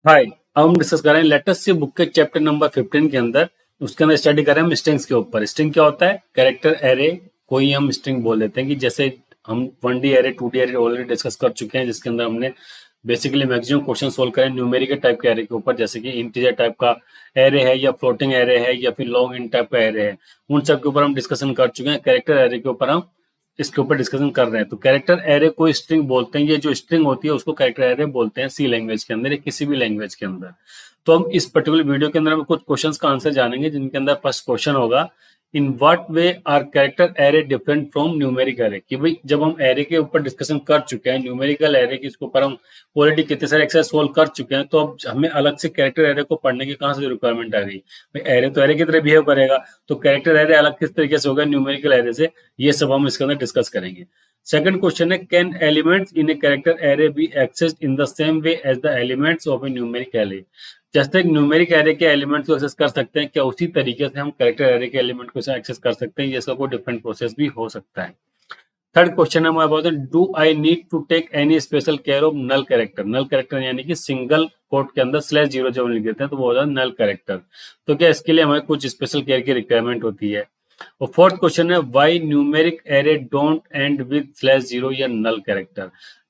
हाय। अब हम डिस्कस करें लेटेस्ट सी बुक के चैप्टर नंबर 15 के अंदर। उसके अंदर स्टडी करें हम स्ट्रिंग्स के ऊपर। स्ट्रिंग क्या होता है? कैरेक्टर एरे कोई हम स्ट्रिंग बोल देते हैं कि जैसे हम 1D array 2D array already discuss कर चुके हैं, जिसके अंदर हमने बेसिकली मैक्सिमम क्वेश्चन सोल्व करें न्यूमेरिकल टाइप के एरे के ऊपर, जैसे कि इंटीजर टाइप का एरे है या फ्लोटिंग एरे है या फिर लॉन्ग इन टाइप का एरे है। उन सब के ऊपर हम डिस्कशन कर चुके हैं। कैरेक्टर एरे के ऊपर हम इसके ऊपर डिस्कशन कर रहे हैं। तो कैरेक्टर एरे को स्ट्रिंग बोलते हैं। ये जो स्ट्रिंग होती है उसको कैरेक्टर एरे बोलते हैं सी लैंग्वेज के अंदर या किसी भी लैंग्वेज के अंदर। तो हम इस पर्टिकुलर वीडियो के अंदर हम कुछ क्वेश्चंस का आंसर जानेंगे, जिनके अंदर फर्स्ट क्वेश्चन होगा, in what way are character array different from numeric array. कि भाई जब हम एरे के ऊपर डिस्कशन कर चुके हैं, न्यूमेरिकल एरे के इसके ऊपर हम ऑलरेडी कितने सारे एक्सरसाइज सोल्व कर चुके हैं, तो अब हमें अलग से कैरेक्टर एरे को पढ़ने की कहाँ से रिक्वायरमेंट आ गई? भाई एरे तो एरे की तरह बिहेव करेगा, तो कैरेक्टर एरे अलग किस तरीके से होगा न्यूमेरिकल एरे से, ये सब हम इसके अंदर डिस्कस करेंगे। सेकंड क्वेश्चन है, can elements in a character array be accessed in the same way as the elements of a numeric array. जैसे एक न्यूमेरिक एरे के एलिमेंट्स को एक्सेस कर सकते हैं, क्या उसी तरीके से हम कैरेक्टर एरे के एलिमेंट को एक्सेस कर सकते हैं? ये इसका कोई डिफरेंट प्रोसेस भी हो सकता है। थर्ड क्वेश्चन है हमारे पास, do I need to take any special care of null character. Null character यानी कि सिंगल कोट के अंदर /0 जब लिख देते हैं तो वो होता है नल कैरेक्टर। तो क्या इसके लिए हमें कुछ स्पेशल केयर की रिक्वायरमेंट होती है? और फोर्थ क्वेश्चन है, why numeric array don't end with /0 या नल कैरेक्टर।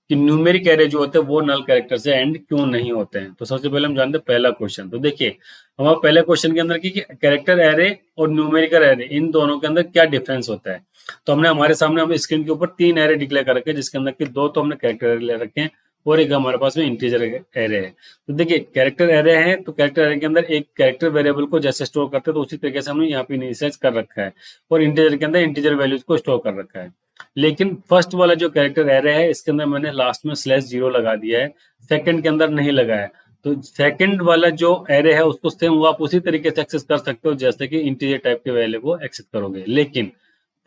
कि न्यूमेरिक एरे जो होते हैं वो नल कैरेक्टर से एंड क्यों नहीं होते हैं? तो सबसे पहले हम जानते हैं पहला क्वेश्चन। तो देखिए हमारा पहले क्वेश्चन के अंदर की कैरेक्टर एरे और न्यूमेरिकल एरे इन दोनों के अंदर क्या डिफरेंस होता है। तो हमने हमारे सामने हमें स्क्रीन के ऊपर 3 एरे डिक्लेयर कर रखे हैं, जिसके अंदर के 2 तो हमने कैरेक्टर एरे ले रखे हैं और एक हमारे पास में इंटीजर एरे है। तो देखिए कैरेक्टर एरे है, तो कैरेक्टर एरे के अंदर एक कैरेक्टर वेरिएबल को जैसे स्टोर करते हैं तो उसी तरीके से हमने यहाँ पे इनिशियलाइज कर रखा है, और इंटीजर के अंदर इंटीजर वैल्यूज को स्टोर कर रखा है। लेकिन फर्स्ट वाला जो कैरेक्टर एरे है इसके अंदर मैंने लास्ट में /0 लगा दिया है, सेकंड के अंदर नहीं लगाया। तो सेकंड वाला जो एरे है उसको सेम वो आप उसी तरीके से एक्सेस कर सकते हो जैसे कि इंटीजर टाइप के वैल्यू को एक्सेस करोगे। लेकिन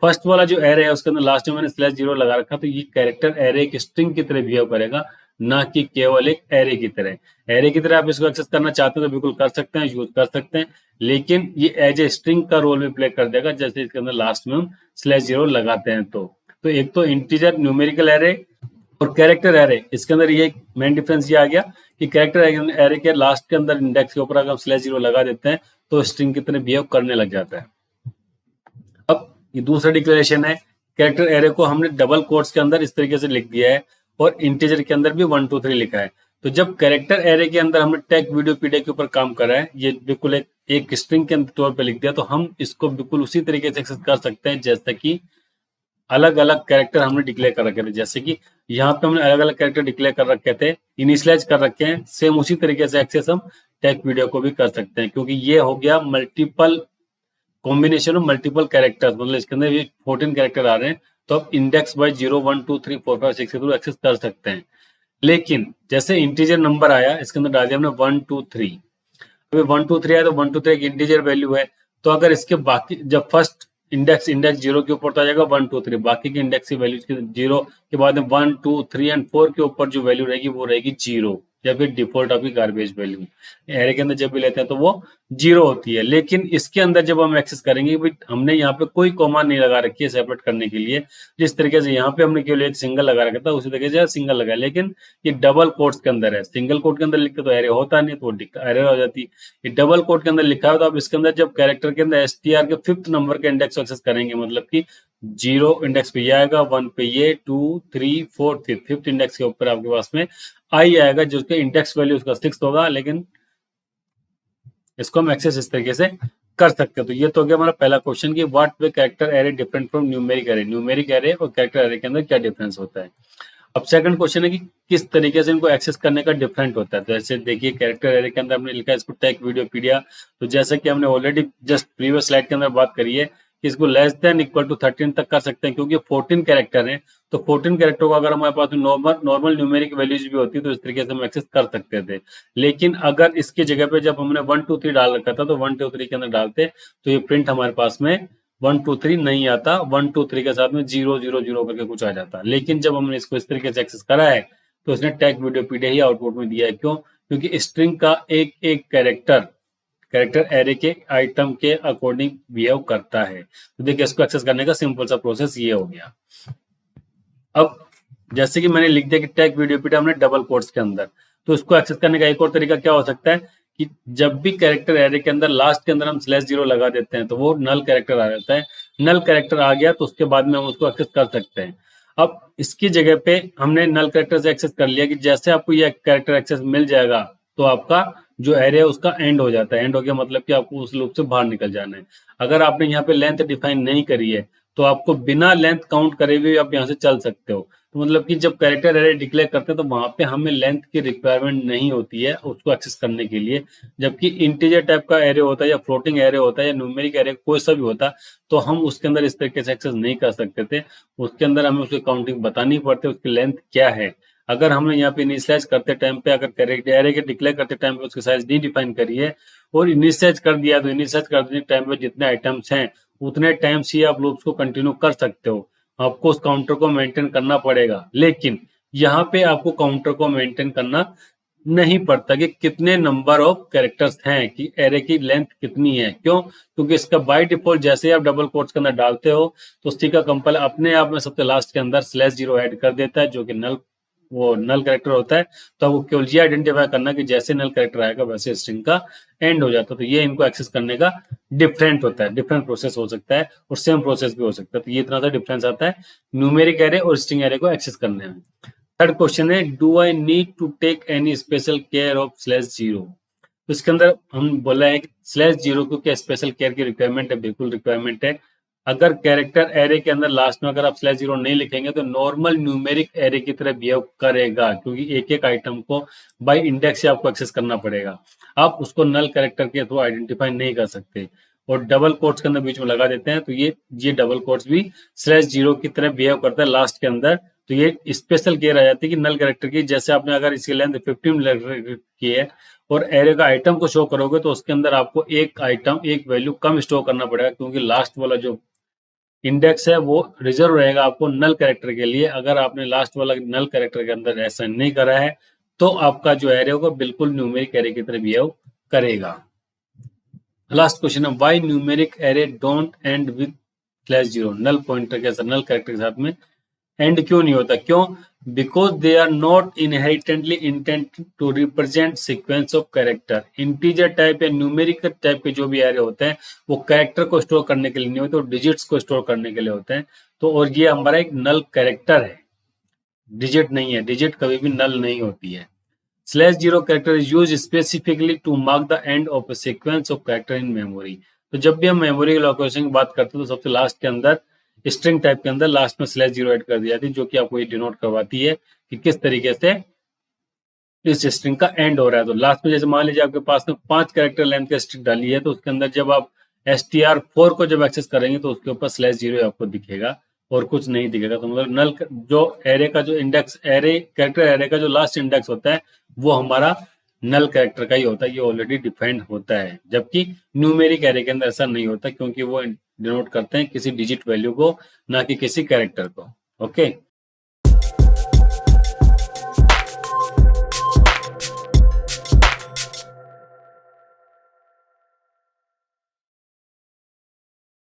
फर्स्ट वाला जो एरे है उसके अंदर लास्ट में मैंने /0 लगा रखा, तो ये कैरेक्टर एरे एक स्ट्रिंग की तरह बिहेव करेगा, ना कि केवल एक एरे की तरह। एरे की तरह आप इसको एक्सेस करना चाहते हो तो बिल्कुल कर सकते हैं, यूज कर सकते हैं, लेकिन ये एज ए स्ट्रिंग का रोल भी प्ले कर देगा जैसे इसके अंदर लास्ट में हम /0 लगाते हैं। तो एक तो इंटीजर न्यूमेरिकल एरे और कैरेक्टर एरे, इसके अंदर ये मेन डिफरेंस ये आ गया कि कैरेक्टर एरे के लास्ट के अंदर इंडेक्स के ऊपर अगर हम /0 लगा देते हैं तो स्ट्रिंग की तरह बिहेव करने लग जाता है। अब ये दूसरा डिक्लेरेशन है, कैरेक्टर एरे को हमने डबल कोट्स के अंदर इस तरीके से लिख दिया है और इंटीजर के अंदर भी 1 2 3 लिखा है। तो जब कैरेक्टर एरे के अंदर हमने टेक वीडियो पीडीएफ के ऊपर काम करा है, ये बिल्कुल एक स्ट्रिंग के तौर पे लिख दिया, तो हम इसको बिल्कुल उसी तरीके से एक्सेस कर सकते हैं जैसा कि अलग अलग कैरेक्टर हमने डिक्लेयर कर रखे थे। जैसे कि यहाँ पे हमने अलग अलग कैरेक्टर डिक्लेयर कर रखे थे, इनिशियलाइज कर रखे हैं, सेम उसी तरीके से एक्सेस हम टेक वीडियो को भी कर सकते हैं, क्योंकि ये हो गया multiple combination of multiple characters. मतलब इसके अंदर ये 14 कैरेक्टर आ रहे हैं, तो आप इंडेक्स बाय 0 1 2 3 4 5 6 के थ्रू एक्सेस कर सकते हैं। लेकिन जैसे इंटीजर नंबर आया, इसके अंदर डाल दिया हमने 1 2 3। अभी 1 2 3 आया तो 1 2 3 एक इंटीजर वैल्यू है, तो अगर इसके बाकी जब फर्स्ट इंडेक्स 0 के ऊपर तो आ जाएगा 1 2 3, बाकी के इंडेक्स की वैल्यूज के 0 के बाद में 1 2 3 एंड 4 के ऊपर जो वैल्यू रहेगी वो रहेगी 0, या फिर डिफॉल्ट आपकी गार्बेज वैल्यू। एरे के अंदर जब भी लेते हैं तो वो 0 होती है। लेकिन इसके अंदर जब हम एक्सेस करेंगे, भाई हमने यहाँ पे कोई कॉमा नहीं लगा रखी है सेपरेट करने के लिए, जिस तरीके से यहाँ पे हमने केवल एक सिंगल लगा रखा था उसी तरीके से सिंगल लगा, लेकिन ये डबल कोट्स के अंदर है। सिंगल कोट के अंदर लिखते तो एरे होता नहीं, तो एरर हो जाती। ये डबल कोट के अंदर लिखा है, तो आप इसके अंदर जब कैरेक्टर के अंदर एसटीआर के 5th नंबर के इंडेक्स एक्सेस करेंगे, मतलब कि 0 इंडेक्स पे ये आएगा, 1 पे ये, 2 3 4 5th इंडेक्स के ऊपर आपके पास में आई आएगा, जो उसके इंडेक्स वैल्यू उसका 6 होगा। लेकिन इसको हम एक्सेस इस तरीके से कर सकते हैं। तो ये तो हो गया हमारा पहला क्वेश्चन कि what way character array different from numeric array. Numeric array और कैरेक्टर एरे के अंदर क्या डिफरेंस होता है। अब सेकंड क्वेश्चन है कि किस तरीके से इनको एक्सेस करने का डिफरेंट होता है। तो जैसे देखिए कैरेक्टर एरे के अंदर हमने लिखा है इसको टेक वीडियो पीडिया। तो जैसे कि हमने ऑलरेडी जस्ट प्रीवियस स्लाइड के अंदर बात करी है कि इसको <= 13 तक कर सकते हैं, क्योंकि 14 कैरेक्टर हैं। तो 14 कैरेक्टर को अगर हमारे पास नॉर्मल न्यूमेरिक वैल्यूज भी होती तो इस तरीके से हम एक्सेस कर सकते थे। लेकिन अगर इसकी जगह पे जब हमने 1 2 3 डाल रखा था तो 1 2 3 के अंदर डालते तो ये प्रिंट हमारे पास में 1 2 3 नहीं आता, 1 2 3 के साथ में 0 0 0 करके कुछ आ जाता। लेकिन जब हमने इसको इस तरीके से एक्सेस करा है तो इसने टैग वीडियो पीडिया ही आउटपुट में दिया है। क्यों? क्योंकि स्ट्रिंग का एक एक कैरेक्टर एरे के आइटम के अकॉर्डिंग बिहेव करता है। तो देखिए इसको एक्सेस करने का सिंपल सा प्रोसेस ये हो गया। अब जैसे कि मैंने लिख दिया कि टैग वीडियो पीडिया हमने डबल कोट्स के अंदर, तो इसको एक्सेस करने का एक और तरीका क्या हो सकता है कि जब भी कैरेक्टर एरे के अंदर लास्ट के अंदर हम /0 लगा देते हैं तो वो नल कैरेक्टर आ जाता है। नल कैरेक्टर आ गया तो उसके बाद में हम उसको एक्सेस कर सकते हैं। अब इसकी जगह पे हमने नल कैरेक्टर से एक्सेस कर लिया कि जैसे आपको ये कैरेक्टर एक्सेस मिल जाएगा तो आपका जो एरे है उसका एंड हो जाता है। एंड हो गया मतलब कि आपको उस लूप से बाहर निकल जाना है। अगर आपने यहाँ पे लेंथ डिफाइन नहीं करी है तो आपको बिना लेंथ काउंट करे हुए आप यहाँ से चल सकते हो। तो मतलब कि जब कैरेक्टर एरे डिक्लेयर करते हैं तो वहां पे हमें लेंथ की रिक्वायरमेंट नहीं होती है उसको एक्सेस करने के लिए। जबकि इंटीजर टाइप का एरे होता है या फ्लोटिंग एरे होता है या न्यूमेरिक एरे कोई सा भी होता तो हम उसके अंदर इस तरीके से एक्सेस नहीं कर सकते थे। उसके अंदर हमें उसकी काउंटिंग बतानी पड़ती है, उसकी लेंथ क्या है। अगर हमने यहाँ पे इनिशियलाइज करते टाइम पे अगर कैरेक्टर एरे के डिक्लेयर करते टाइम पे उसकी साइज नहीं डिफाइन करी है और इनिशियलाइज कर दिया तो इनिशियलाइज करते टाइम पे जितने आइटम्स हैं उतने टाइम्स ही आप लूप्स को कंटिन्यू कर सकते हो। आपको उस काउंटर को मेंटेन करना पड़ेगा, लेकिन यहाँ पे आपको काउंटर को मेंटेन करना नहीं पड़ता कि कितने नंबर ऑफ कैरेक्टर्स हैं, कि एरे की लेंथ कितनी है। क्यों? क्योंकि इसका बाय डिफॉल्ट जैसे ही आप डबल कोट्स के अंदर डालते हो तो सी का कंपाइलर अपने आप में सबसे लास्ट के अंदर /0 ऐड कर देता है जो कि नल कैरेक्टर होता है। तो आपको केवल ये आइडेंटिफाई करना कि जैसे नल कैरेक्टर आएगा वैसे स्ट्रिंग का एंड हो जाता है। तो ये इनको एक्सेस करने का डिफरेंट होता है, डिफरेंट प्रोसेस हो सकता है और सेम प्रोसेस भी हो सकता है। तो ये इतना सा डिफरेंस आता है न्यूमेरिक एरे और स्ट्रिंग एरे को एक्सेस करने में। थर्ड क्वेश्चन है, do I need to take any special care of /0? तो इसके अंदर हम बोला है कि /0 को क्या स्पेशल केयर की रिक्वायरमेंट है? बिल्कुल रिक्वायरमेंट है। अगर कैरेक्टर एरे के अंदर लास्ट में अगर आप /0 नहीं लिखेंगे तो नॉर्मल न्यूमेरिक एरे की तरह बिहेव करेगा, क्योंकि एक एक आइटम को बाय इंडेक्स से आपको एक्सेस करना पड़ेगा। आप उसको नल कैरेक्टर के थ्रू आइडेंटिफाई नहीं कर सकते। और डबल कोट्स के अंदर बीच में लगा देते हैं तो ये डबल कोट्स भी /0 की तरह बिहेव करता है लास्ट के अंदर। तो ये स्पेशल केयर आ जाती है कि नल कैरेक्टर की, जैसे आपने अगर इसकी लेंथ 15 की है और एरे का आइटम को शो करोगे तो उसके अंदर आपको एक आइटम एक वैल्यू कम स्टोर करना पड़ेगा, क्योंकि लास्ट वाला जो इंडेक्स है वो रिजर्व रहेगा आपको नल कैरेक्टर के लिए। अगर आपने लास्ट वाला नल कैरेक्टर के अंदर ऐसा नहीं करा है तो आपका जो एरे होगा बिल्कुल न्यूमेरिक एरे की तरह बिहेव करेगा। लास्ट क्वेश्चन है, why numeric array don't end with /0? Null pointer के साथ, नल कैरेक्टर के साथ में एंड क्यों नहीं होता? क्यों? Because they are not inherently intent to represent sequence of character. Integer type या न्यूमेरिकल टाइप के जो भी एरे होते हैं वो कैरेक्टर को स्टोर करने के लिए नहीं होते, डिजिट्स को स्टोर करने के लिए होते हैं। तो और ये हमारा एक नल कैरेक्टर है, डिजिट नहीं है। डिजिट कभी भी नल नहीं होती है। /0 character is use specifically to mark the end of a sequence of character in memory. तो जब भी हम मेमोरी लोकेशन की बात करते हैं तो सबसे लास्ट के अंदर स्ट्रिंग टाइप के अंदर लास्ट में /0 ऐड कर दी जाती है, जो कि आपको ये डिनोट करवाती है कि किस तरीके से इस स्ट्रिंग का एंड हो रहा है। तो लास्ट में जैसे मान लीजिए आपके पास में 5 कैरेक्टर लेंथ का स्ट्रिंग डाली है तो उसके अंदर जब आप str4 को जब एक्सेस करेंगे तो उसके ऊपर /0 आपको दिखेगा और कुछ नहीं दिखेगा। तो मतलब नल जो एरे का जो इंडेक्स एरे कैरेक्टर एरे का जो लास्ट इंडेक्स होता है वो हमारा नल कैरेक्टर का ही होता है, ये ऑलरेडी डिफाइंड होता है। जबकि न्यूमेरिक एरे के अंदर ऐसा नहीं होता, क्योंकि वो डिनोट करते हैं किसी डिजिट वैल्यू को, ना कि किसी कैरेक्टर को। ओके।